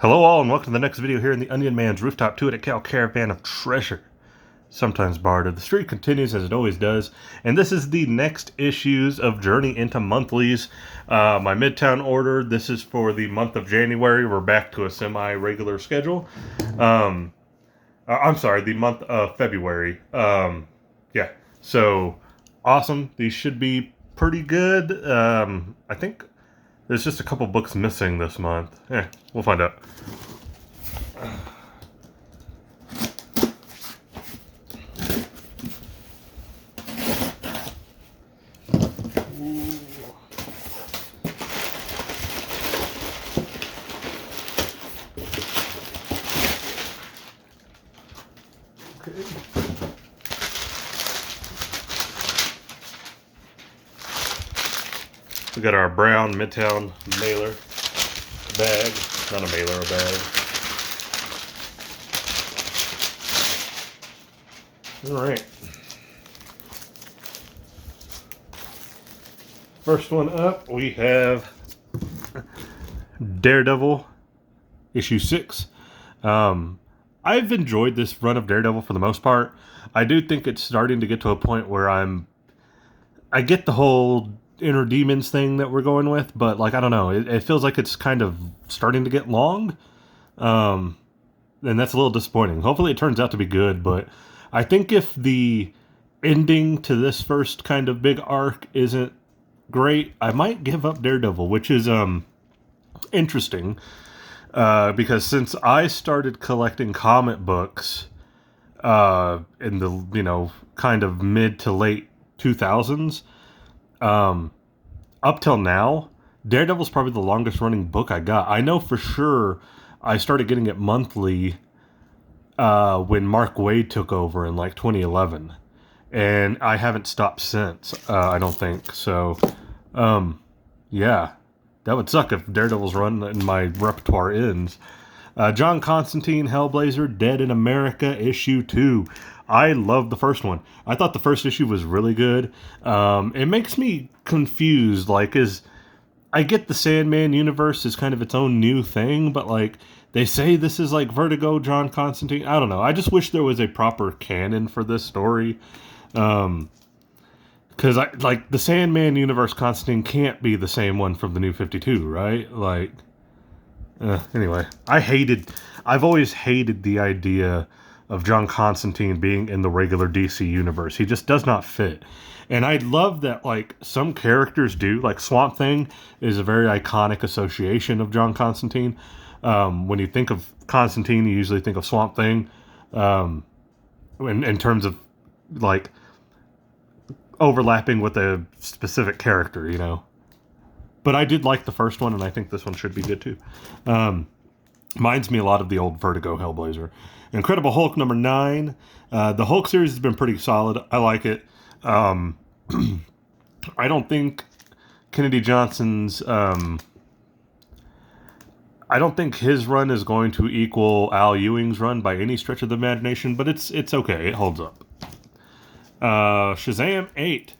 Hello all and welcome to the next video here in the Onion Man's Rooftop 2 at a Cal Caravan of Treasure. Sometimes barred. The streak continues as it always does, and this is the next issues of Journey into Monthlies. My Midtown order, this is for the month of January. We're back to a semi-regular schedule. I'm sorry, the month of February. Yeah, so awesome. These should be pretty good. I think there's just a couple books missing this month. We'll find out. Okay. We got our brown Midtown mailer bag. Not a mailer, a bag. Alright. First one up, we have Daredevil, issue 6. I've enjoyed this run of Daredevil for the most part. I do think it's starting to get to a point where I get the whole inner demons thing that we're going with, but like, I don't know, it feels like it's kind of starting to get long. And that's a little disappointing. Hopefully it turns out to be good, but I think if the ending to this first kind of big arc isn't great, I might give up Daredevil, which is interesting. Because since I started collecting comic books in the, kind of mid to late 2000s, up till now, Daredevil's probably the longest running book I got. I know for sure I started getting it monthly when Mark Waid took over in like 2011. And I haven't stopped since, I don't think. So, yeah. That would suck if Daredevil's run in my repertoire ends. John Constantine, Hellblazer, Dead in America, issue 2. I love the first one. I thought the first issue was really good. It makes me confused. I get the Sandman universe is kind of its own new thing, but they say this is like Vertigo, John Constantine. I don't know. I just wish there was a proper canon for this story. Because the Sandman universe Constantine can't be the same one from the New 52, right? Anyway, I've always hated the idea of John Constantine being in the regular DC universe. He just does not fit. And I love that, some characters do. Like, Swamp Thing is a very iconic association of John Constantine. When you think of Constantine, you usually think of Swamp Thing. In terms of, overlapping with a specific character, But I did like the first one, and I think this one should be good too. Reminds me a lot of the old Vertigo Hellblazer. Incredible Hulk number 9. The Hulk series has been pretty solid. I like it. I don't think Kennedy Johnson's... I don't think his run is going to equal Al Ewing's run by any stretch of the imagination, but it's okay. It holds up. Shazam 8.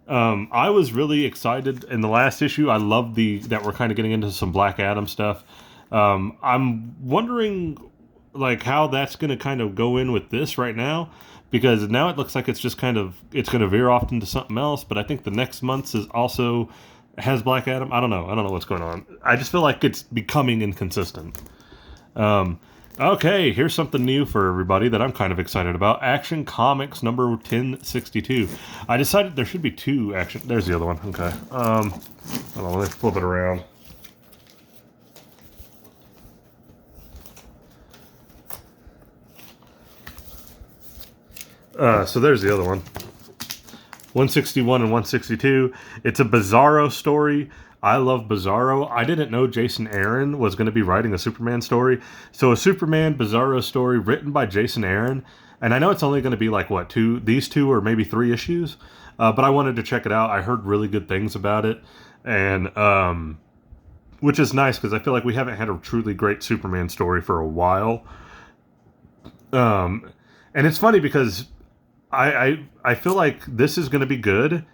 I was really excited in the last issue. I love that we're kind of getting into some Black Adam stuff. I'm wondering how that's going to kind of go in with this right now, because now it looks like it's just it's going to veer off into something else. But I think the next month's has Black Adam. I don't know what's going on. I just feel like it's becoming inconsistent. Okay, here's something new for everybody that I'm kind of excited about. Action Comics number 1062. I decided there should be 2 action... There's the other one. Okay. Hold on, let me flip it around. So there's the other one. 161 and 162. It's a Bizarro story. I love Bizarro. I didn't know Jason Aaron was going to be writing a Superman story. So a Superman Bizarro story written by Jason Aaron. And I know it's only going to be these 2 or maybe 3 issues. But I wanted to check it out. I heard really good things about it. And, which is nice because I feel like we haven't had a truly great Superman story for a while. And it's funny because I feel like this is going to be good,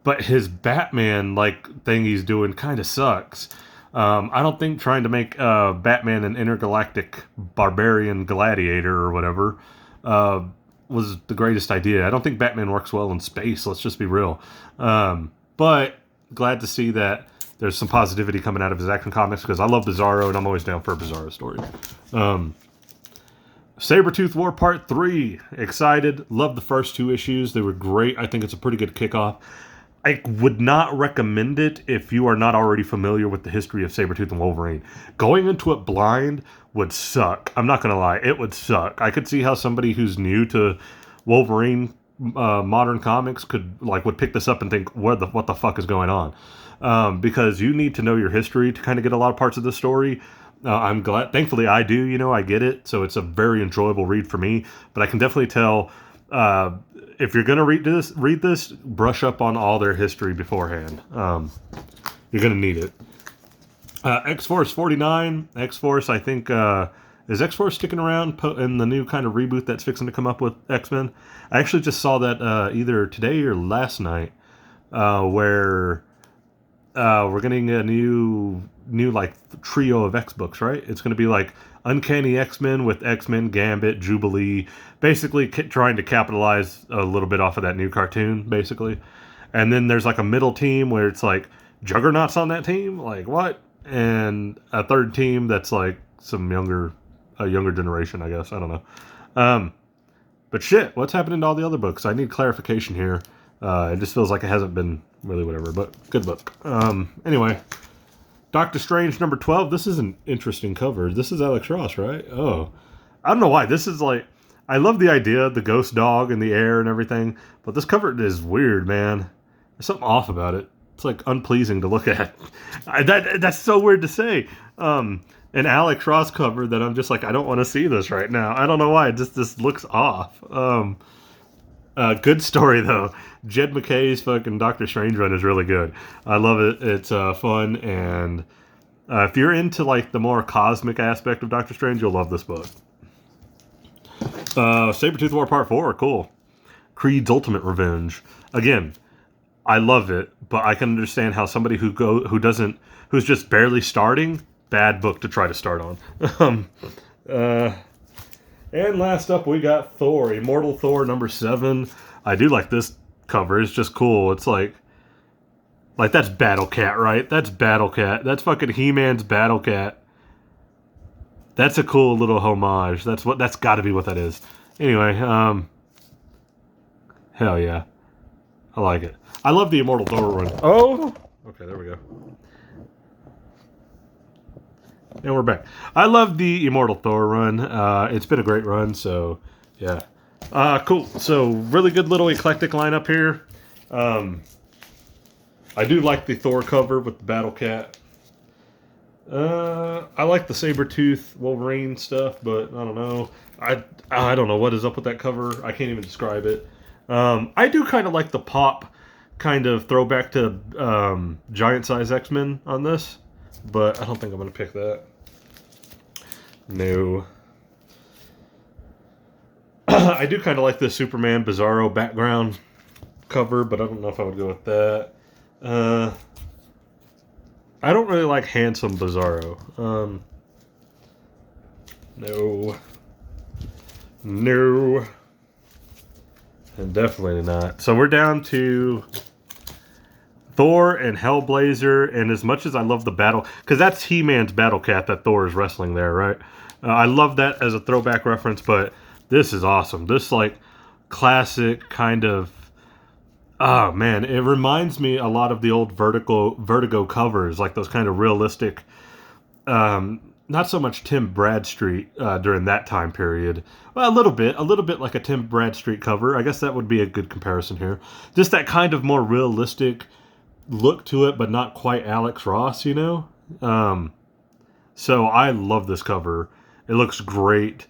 but his Batman thing he's doing kind of sucks. I don't think trying to make Batman an intergalactic barbarian gladiator or whatever was the greatest idea. I don't think Batman works well in space. Let's just be real. But glad to see that there's some positivity coming out of his Action Comics, because I love Bizarro and I'm always down for a Bizarro story. Sabretooth War Part 3. Excited. Love the first 2 issues. They were great. I think it's a pretty good kickoff. I would not recommend it if you are not already familiar with the history of Sabretooth and Wolverine. Going into it blind would suck. I'm not going to lie. It would suck. I could see how somebody who's new to Wolverine modern comics would pick this up and think, what the fuck is going on? Because you need to know your history to kind of get a lot of parts of the story. I'm glad. Thankfully, I do. I get it. So it's a very enjoyable read for me. But I can definitely tell if you're going to read this, brush up on all their history beforehand. You're going to need it. X-Force 49. X-Force, I think, is X-Force sticking around in the new kind of reboot that's fixing to come up with X-Men? I actually just saw that either today or last night, where we're getting a new like trio of X books, right? It's going to be like Uncanny X-Men with X-Men, Gambit, Jubilee, basically trying to capitalize a little bit off of that new cartoon, basically. And then there's like a middle team where it's like Juggernaut's on that team, like what? And a third team that's like some younger generation, I guess. I don't know. But shit, what's happening to all the other books? I need clarification here. It just feels like it hasn't been really whatever, but good book. Anyway, Doctor Strange number 12. This is an interesting cover. This is Alex Ross, right? Oh, I don't know why. This is like, I love the idea, the ghost dog in the air and everything, but this cover is weird, man. There's something off about it. It's like unpleasing to look at. That's so weird to say. An Alex Ross cover that I'm just like, I don't want to see this right now. I don't know why. It just looks off. Good story though. Jed McKay's fucking Doctor Strange run is really good. I love it. It's fun, and if you're into like the more cosmic aspect of Doctor Strange, you'll love this book. Sabretooth War Part 4, cool. Creed's Ultimate Revenge. Again, I love it, but I can understand how somebody who's just barely starting, bad book to try to start on. And last up, we got Thor, Immortal Thor number 7. I do like this cover. It's just cool. It's like that's Battle Cat, right? That's Battle Cat. That's fucking He-Man's Battle Cat. That's a cool little homage. That's got to be what that is. Anyway, hell yeah, I like it. I love the Immortal Thor run. Oh, okay, there we go. And we're back. I love the Immortal Thor run. It's been a great run, so yeah. Cool. So really good little eclectic lineup here. I do like the Thor cover with the Battle Cat. I like the Sabretooth Wolverine stuff, but I don't know. I don't know what is up with that cover. I can't even describe it. I do kind of like the pop kind of throwback to giant size X-Men on this, but I don't think I'm going to pick that. No. I do kind of like the Superman Bizarro background cover, but I don't know if I would go with that. I don't really like Handsome Bizarro. No. No. And definitely not. So we're down to Thor and Hellblazer, and as much as I love the battle, because that's He-Man's Battle Cat that Thor is wrestling there, right? I love that as a throwback reference, but this is awesome. This, like, classic kind of... Oh, man. It reminds me a lot of the old Vertigo covers, like those kind of realistic... not so much Tim Bradstreet during that time period. Well, a little bit like a Tim Bradstreet cover. I guess that would be a good comparison here. Just that kind of more realistic look to it, but not quite Alex Ross, you know? So I love this cover. It looks great.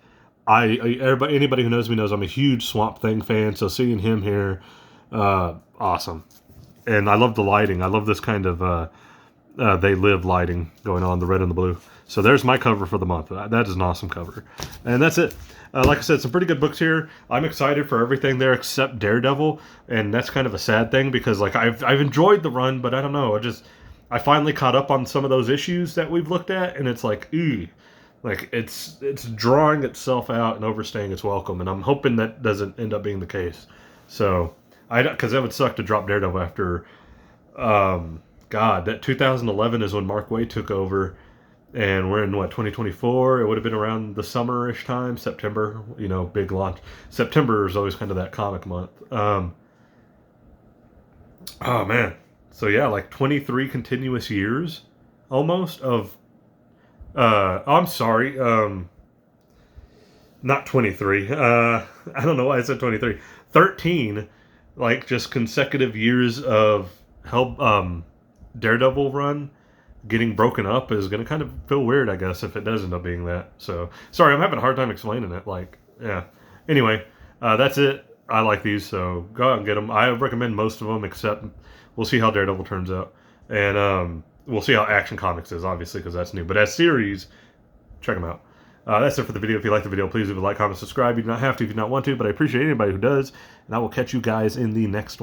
Anybody who knows me knows I'm a huge Swamp Thing fan, so seeing him here, awesome. And I love the lighting. I love this kind of They Live lighting going on, the red and the blue. So there's my cover for the month. That is an awesome cover. And that's it. Like I said, some pretty good books here. I'm excited for everything there except Daredevil, and that's kind of a sad thing because like I've enjoyed the run, but I don't know. I finally caught up on some of those issues that we've looked at, and it's like, ew. Like, it's drawing itself out and overstaying its welcome, and I'm hoping that doesn't end up being the case. So, because that would suck to drop Daredevil after, God, that 2011 is when Mark Waid took over, and we're in, what, 2024? It would have been around the summer-ish time, September, big launch. September is always kind of that comic month. Oh, man. So, yeah, like 23 continuous years, almost, of, I'm sorry, not 23. I don't know why I said 23. 13, like, just consecutive years of help, Daredevil run getting broken up is going to kind of feel weird, I guess, if it does end up being that. So, sorry, I'm having a hard time explaining it. Like, yeah. Anyway, that's it. I like these, so go out and get them. I recommend most of them, except we'll see how Daredevil turns out. And we'll see how Action Comics is, obviously, because that's new. But as series, check them out. That's it for the video. If you like the video, please leave a like, comment, subscribe. You do not have to if you do not want to, but I appreciate anybody who does. And I will catch you guys in the next one.